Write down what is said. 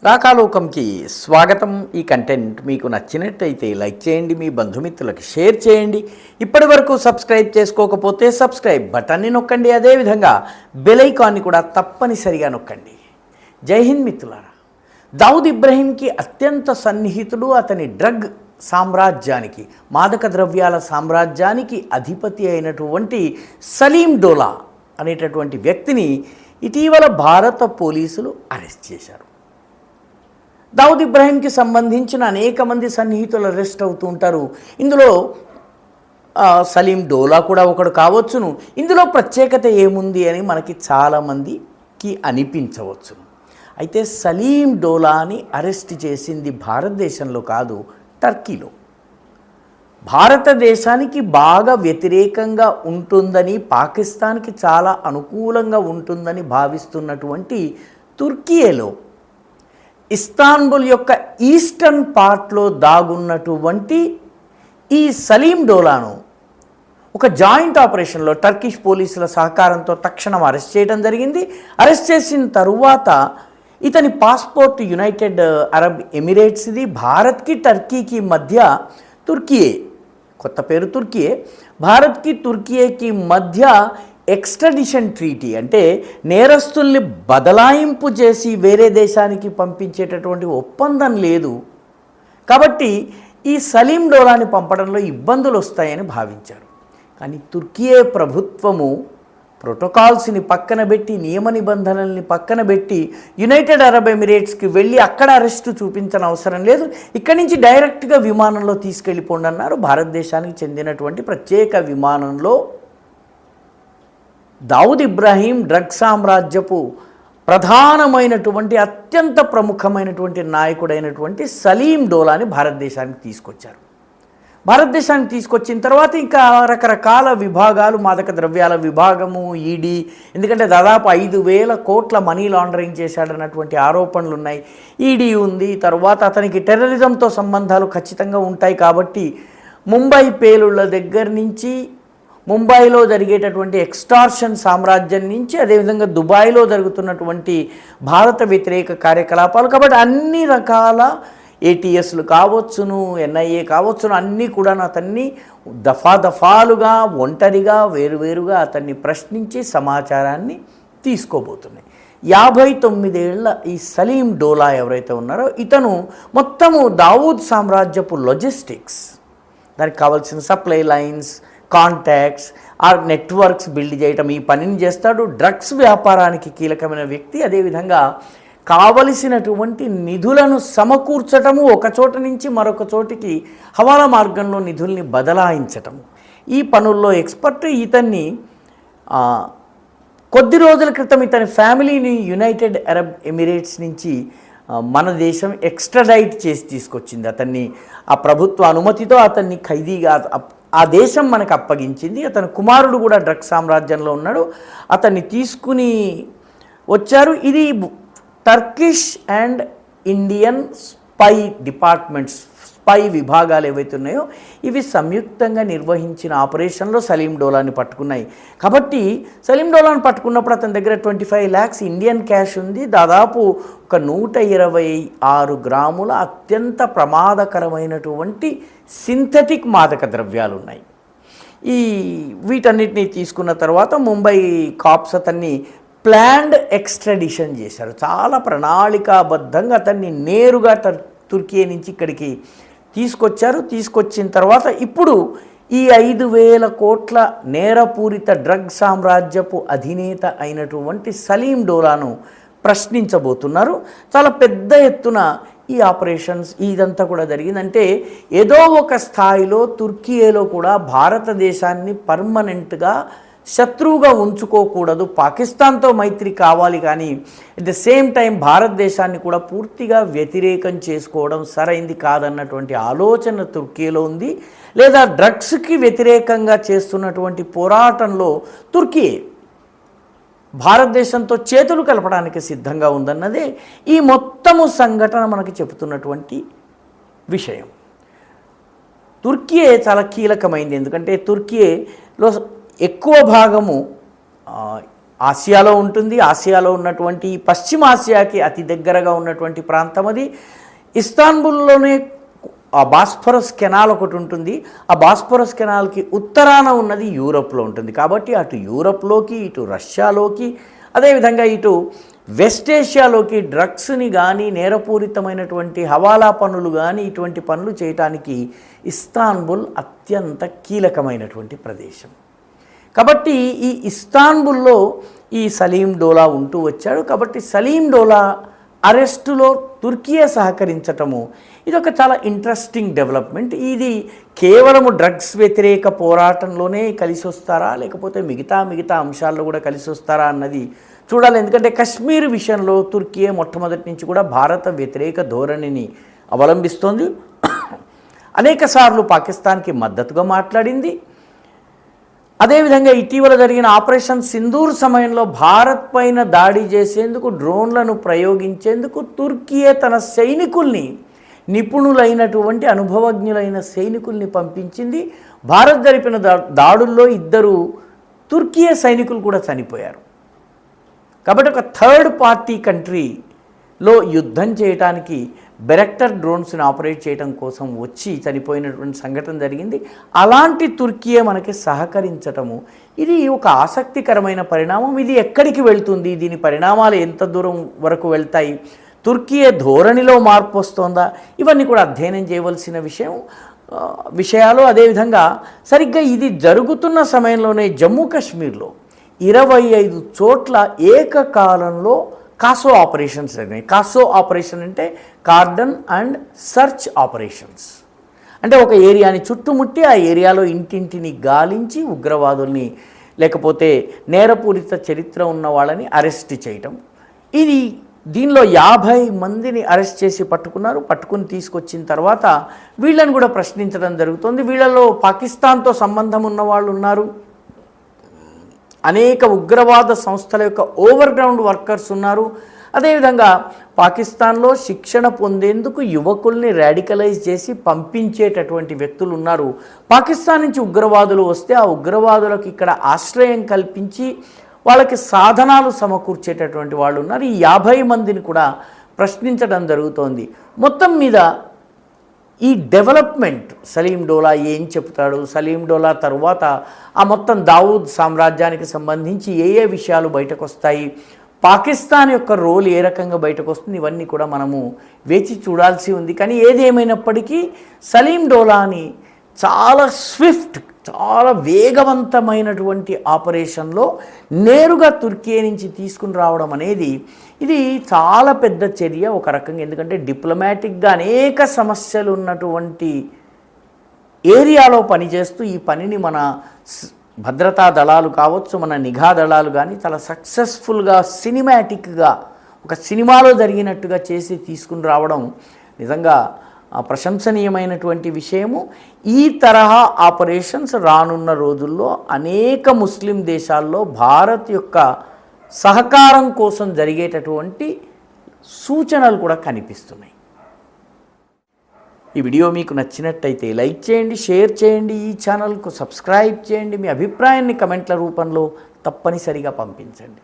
రాకాలోకంకి స్వాగతం. ఈ కంటెంట్ మీకు నచ్చినట్టయితే లైక్ చేయండి, మీ బంధుమిత్రులకు షేర్ చేయండి. ఇప్పటి వరకు సబ్స్క్రైబ్ చేసుకోకపోతే సబ్స్క్రైబ్ బటన్ని నొక్కండి. అదేవిధంగా బెల్ ఐకాన్ని కూడా తప్పనిసరిగా నొక్కండి. జై హింద్ మిత్రులారా. దావుద్ ఇబ్రహీంకి అత్యంత సన్నిహితుడు, అతని డ్రగ్ సామ్రాజ్యానికి, మాదక ద్రవ్యాల సామ్రాజ్యానికి అధిపతి అయినటువంటి సలీం డోలా అనేటటువంటి వ్యక్తిని ఇటీవల భారత పోలీసులు అరెస్ట్ చేశారు. దావుద్ ఇబ్రహీంకి సంబంధించిన అనేక మంది సన్నిహితులు అరెస్ట్ అవుతూ ఉంటారు. ఇందులో సలీం డోలా కూడా ఒకడు కావచ్చును. ఇందులో ప్రత్యేకత ఏముంది అని మనకి చాలామందికి అనిపించవచ్చును. అయితే సలీం డోలాని అరెస్ట్ చేసింది భారతదేశంలో కాదు, టర్కీలో. భారతదేశానికి బాగా వ్యతిరేకంగా ఉంటుందని, పాకిస్తాన్కి చాలా అనుకూలంగా ఉంటుందని భావిస్తున్నటువంటి తుర్కియేలో ఇస్తాన్బుల్ యొక్క ఈస్టర్న్ పార్ట్లో దాగున్నటువంటి ఈ సలీం డోలాను ఒక జాయింట్ ఆపరేషన్లో టర్కిష్ పోలీసుల సహకారంతో తక్షణం అరెస్ట్ చేయడం జరిగింది. అరెస్ట్ చేసిన తరువాత ఇతని పాస్పోర్ట్ యునైటెడ్ అరబ్ ఎమిరేట్స్ది. భారత్కి టర్కీకి మధ్య తుర్కియే, కొత్త పేరు తుర్కియే, భారత్కి తుర్కియేకి మధ్య ఎక్స్ట్రడిషన్ ట్రీటీ, అంటే నేరస్తుల్ని బదలాయింపు చేసి వేరే దేశానికి పంపించేటటువంటి ఒప్పందం లేదు. కాబట్టి ఈ సలీం డోలాని పంపడంలో ఇబ్బందులు వస్తాయని భావించారు. కానీ తుర్కియే ప్రభుత్వము ప్రోటోకాల్స్ని పక్కన పెట్టి, నియమ నిబంధనల్ని పక్కన పెట్టి యునైటెడ్ అరబ్ ఎమిరేట్స్కి వెళ్ళి అక్కడ అరెస్టు చూపించని అవసరం లేదు, ఇక్కడి నుంచి డైరెక్ట్గా విమానంలో తీసుకెళ్ళిపోండి అన్నారు. భారతదేశానికి చెందినటువంటి ప్రత్యేక విమానంలో దావుద్ ఇబ్రహీం డ్రగ్ సామ్రాజ్యపు ప్రధానమైనటువంటి అత్యంత ప్రముఖమైనటువంటి నాయకుడైనటువంటి సలీం డోలాని భారతదేశానికి తీసుకొచ్చారు. భారతదేశానికి తీసుకొచ్చిన తర్వాత ఇంకా రకరకాల విభాగాలు, మాదక ద్రవ్యాల విభాగము, ఈడీ, ఎందుకంటే దాదాపు 5,000 కోట్ల మనీ లాండరింగ్ చేశాడన్నటువంటి ఆరోపణలు ఉన్నాయి. ఈడీ ఉంది. తర్వాత అతనికి టెర్రరిజంతో సంబంధాలు ఖచ్చితంగా ఉంటాయి కాబట్టి ముంబై పేలుళ్ల దగ్గర నుంచి, ముంబైలో జరిగేటటువంటి ఎక్స్టార్షన్ సామ్రాజ్యం నుంచి, అదేవిధంగా దుబాయ్లో జరుగుతున్నటువంటి భారత వ్యతిరేక కార్యకలాపాలు, కాబట్టి అన్ని రకాల ఏటీఎస్లు కావచ్చును, ఎన్ఐఏ కావచ్చును, అన్నీ కూడా అతన్ని దఫాలుగా, ఒంటరిగా, వేరువేరుగా అతన్ని ప్రశ్నించి సమాచారాన్ని తీసుకోబోతున్నాయి. 59 ఏళ్ల ఈ సలీం డోలా ఎవరైతే ఉన్నారో ఇతను మొత్తము దావూద్ సామ్రాజ్యపు లాజిస్టిక్స్, దానికి కావాల్సిన సప్లై లైన్స్, కాంటాక్ట్స్, ఆ నెట్వర్క్స్ బిల్డ్ చేయటం, ఈ పనిని చేస్తాడు. డ్రగ్స్ వ్యాపారానికి కీలకమైన వ్యక్తి. అదేవిధంగా కావలసినటువంటి నిధులను సమకూర్చటము, ఒక చోట నుంచి మరొక చోటికి హవాలా మార్గంలో నిధుల్ని బదలాయించటము, ఈ పనుల్లో ఎక్స్పర్ట్. ఇతన్ని కొద్ది రోజుల క్రితం ఇతని ఫ్యామిలీని యునైటెడ్ అరబ్ ఎమిరేట్స్ నుంచి మన దేశం ఎక్స్ట్రాడైట్ చేసి తీసుకొచ్చింది. అతన్ని ఆ ప్రభుత్వ అనుమతితో అతన్ని ఖైదీగా ఆ దేశం మనకు అప్పగించింది. అతని కుమారుడు కూడా డ్రగ్ సామ్రాజ్యంలో ఉన్నాడు. అతన్ని తీసుకుని వచ్చారు. ఇది Turkish and Indian spy departments, spy విభాగాలు ఏవైతే ఉన్నాయో ఇవి సంయుక్తంగా నిర్వహించిన ఆపరేషన్లో సలీం డోలాని పట్టుకున్నాయి. కాబట్టి సలీం డోలాని పట్టుకున్నప్పుడు అతని దగ్గర 25 lakhs ఇండియన్ క్యాష్ ఉంది. దాదాపు ఒక 126 గ్రాముల అత్యంత ప్రమాదకరమైనటువంటి సింథటిక్ మాదక ద్రవ్యాలు ఉన్నాయి. వీటన్నిటిని తీసుకున్న తర్వాత ముంబై కాప్స్ అతన్ని ప్లాన్డ్ ఎక్స్ట్రాడిషన్ చేశారు. చాలా ప్రణాళికాబద్ధంగా అతన్ని నేరుగా తుర్కీ నుంచి ఇక్కడికి తీసుకొచ్చారు. తీసుకొచ్చిన తర్వాత ఇప్పుడు ఈ 5,000 కోట్ల నేరపూరిత డ్రగ్ సామ్రాజ్యపు అధినేత అయినటువంటి సలీం డోలాను ప్రశ్నించబోతున్నారు. చాలా పెద్ద ఎత్తున ఈ ఆపరేషన్స్ ఇదంతా కూడా జరిగిందంటే ఏదో ఒక స్థాయిలో తుర్కియేలో కూడా భారతదేశాన్ని పర్మనెంట్గా శత్రువుగా ఉంచుకోకూడదు, పాకిస్తాన్తో మైత్రి కావాలి, కానీ అట్ ద సేమ్ టైం భారతదేశాన్ని కూడా పూర్తిగా వ్యతిరేకం చేసుకోవడం సరైంది కాదన్నటువంటి ఆలోచన తుర్కీలో ఉంది. లేదా డ్రగ్స్కి వ్యతిరేకంగా చేస్తున్నటువంటి పోరాటంలో తుర్కీ భారతదేశంతో చేతులు కలపడానికి సిద్ధంగా ఉందన్నదే ఈ మొత్తము సంఘటన మనకి చెబుతున్నటువంటి విషయం. తుర్కీ చాలా కీలకమైంది. ఎందుకంటే తుర్కీలో ఎక్కువ భాగము ఆసియాలో ఉంటుంది. ఆసియాలో ఉన్నటువంటి పశ్చిమాసియాకి అతి దగ్గరగా ఉన్నటువంటి ప్రాంతం అది. ఇస్తాన్బుల్లోనే ఆ బాస్ఫరస్ కెనాల్ ఒకటి ఉంటుంది. ఆ బాస్ఫరస్ కెనాల్కి ఉత్తరాన ఉన్నది యూరప్లో ఉంటుంది. కాబట్టి అటు యూరప్లోకి, ఇటు రష్యాలోకి, అదేవిధంగా ఇటు వెస్ట్ ఏషియాలోకి డ్రగ్స్ని కానీ, నేరపూరితమైనటువంటి హవాలా పనులు కానీ, ఇటువంటి పనులు చేయటానికి ఇస్తాన్బుల్ అత్యంత కీలకమైనటువంటి ప్రదేశం. కాబట్టి ఈ ఇస్తాన్బుల్లో ఈ సలీం డోలా ఉంటూ వచ్చాడు. కాబట్టి సలీం డోలా అరెస్టులో తుర్కియే సహకరించటము ఇది ఒక చాలా ఇంట్రెస్టింగ్ డెవలప్మెంట్. ఇది కేవలము డ్రగ్స్ వ్యతిరేక పోరాటంలోనే కలిసి వస్తారా, లేకపోతే మిగతా అంశాల్లో కూడా కలిసి వస్తారా అన్నది చూడాలి. ఎందుకంటే కశ్మీర్ విషయంలో తుర్కియే మొట్టమొదటి నుంచి కూడా భారత వ్యతిరేక ధోరణిని అవలంబిస్తోంది. అనేకసార్లు పాకిస్తాన్కి మద్దతుగా మాట్లాడింది. అదేవిధంగా ఇటీవల జరిగిన ఆపరేషన్ సింధూర్ సమయంలో భారత్ పైన దాడి చేసేందుకు డ్రోన్లను ప్రయోగించేందుకు తుర్కియే తన సైనికుల్ని, నిపుణులైనటువంటి అనుభవజ్ఞులైన సైనికుల్ని పంపించింది. భారత్ జరిపిన దాడుల్లో 2 తుర్కియే సైనికులు కూడా చనిపోయారు. కాబట్టి ఒక థర్డ్ పార్టీ కంట్రీలో యుద్ధం చేయడానికి బెరెక్టర్ డ్రోన్స్ని ఆపరేట్ చేయడం కోసం వచ్చి చనిపోయినటువంటి సంఘటన జరిగింది. అలాంటి తుర్కియే మనకి సహకరించటము ఇది ఒక ఆసక్తికరమైన పరిణామం. ఇది ఎక్కడికి వెళ్తుంది, దీని పరిణామాలు ఎంత దూరం వరకు వెళ్తాయి, తుర్కియే ధోరణిలో మార్పు వస్తుందా, ఇవన్నీ కూడా అధ్యయనం చేయవలసిన విషయాలు. అదేవిధంగా సరిగ్గా ఇది జరుగుతున్న సమయంలోనే జమ్మూ కాశ్మీర్లో 25 చోట్ల ఏకకాలంలో కాసో ఆపరేషన్స్ జరిగినాయి. కాసో ఆపరేషన్ అంటే కార్డన్ అండ్ సర్చ్ ఆపరేషన్స్. అంటే ఒక ఏరియాని చుట్టుముట్టి ఆ ఏరియాలో ఇంటింటిని గాలించి ఉగ్రవాదుల్ని, లేకపోతే నేరపూరిత చరిత్ర ఉన్న వాళ్ళని అరెస్ట్ చేయటం. దీనిలో 50 మందిని అరెస్ట్ చేసి పట్టుకుని తీసుకొచ్చిన తర్వాత వీళ్ళని కూడా ప్రశ్నించడం జరుగుతుంది. వీళ్ళలో పాకిస్తాన్తో సంబంధం ఉన్న వాళ్ళు ఉన్నారు, అనేక ఉగ్రవాద సంస్థల యొక్క ఓవర్గ్రౌండ్ వర్కర్స్ ఉన్నారు. అదేవిధంగా పాకిస్తాన్లో శిక్షణ పొందేందుకు యువకుల్ని రాడికలైజ్ చేసి పంపించేటటువంటి వ్యక్తులు ఉన్నారు. పాకిస్తాన్ నుంచి ఉగ్రవాదులు వస్తే ఆ ఉగ్రవాదులకు ఇక్కడ ఆశ్రయం కల్పించి వాళ్ళకి సాధనాలు సమకూర్చేటటువంటి వాళ్ళు ఉన్నారు. ఈ 50 మందిని కూడా ప్రశ్నించడం జరుగుతోంది. మొత్తం మీద ఈ డెవలప్మెంట్, సలీం డోలా ఏం చెప్తాడు, సలీం డోలా తరువాత ఆ మొత్తం దావూద్ సామ్రాజ్యానికి సంబంధించి ఏ విషయాలు బయటకు వస్తాయి, పాకిస్తాన్ యొక్క రోల్ ఏ రకంగా బయటకు వస్తుంది, ఇవన్నీ కూడా మనము వేచి చూడాల్సి ఉంది. కానీ ఏది ఏమైనప్పటికీ సలీం డోలాని చాలా స్విఫ్ట్, చాలా వేగవంతమైనటువంటి ఆపరేషన్లో నేరుగా తుర్కీ నుంచి తీసుకుని రావడం అనేది ఇది చాలా పెద్ద చర్య ఒక రకంగా. ఎందుకంటే డిప్లొమాటిక్గా అనేక సమస్యలు ఉన్నటువంటి ఏరియాలో పనిచేస్తూ ఈ పనిని మన భద్రతా దళాలు కావచ్చు, మన నిఘా దళాలు కానీ చాలా సక్సెస్ఫుల్గా సినిమాటిక్గా ఒక సినిమాలో జరిగినట్టుగా చేసి తీసుకుని రావడం నిజంగా ప్రశంసనీయమైనటువంటి విషయము. ఈ తరహా ఆపరేషన్స్ రానున్న రోజుల్లో అనేక ముస్లిం దేశాల్లో భారత్ యొక్క సహకారం కోసం జరిగేటటువంటి సూచనలు కూడా కనిపిస్తున్నాయి. ఈ వీడియో మీకు నచ్చినట్టయితే లైక్ చేయండి, షేర్ చేయండి, ఈ ఛానల్కు సబ్స్క్రైబ్ చేయండి. మీ అభిప్రాయాన్ని కమెంట్ల రూపంలో తప్పనిసరిగా పంపించండి.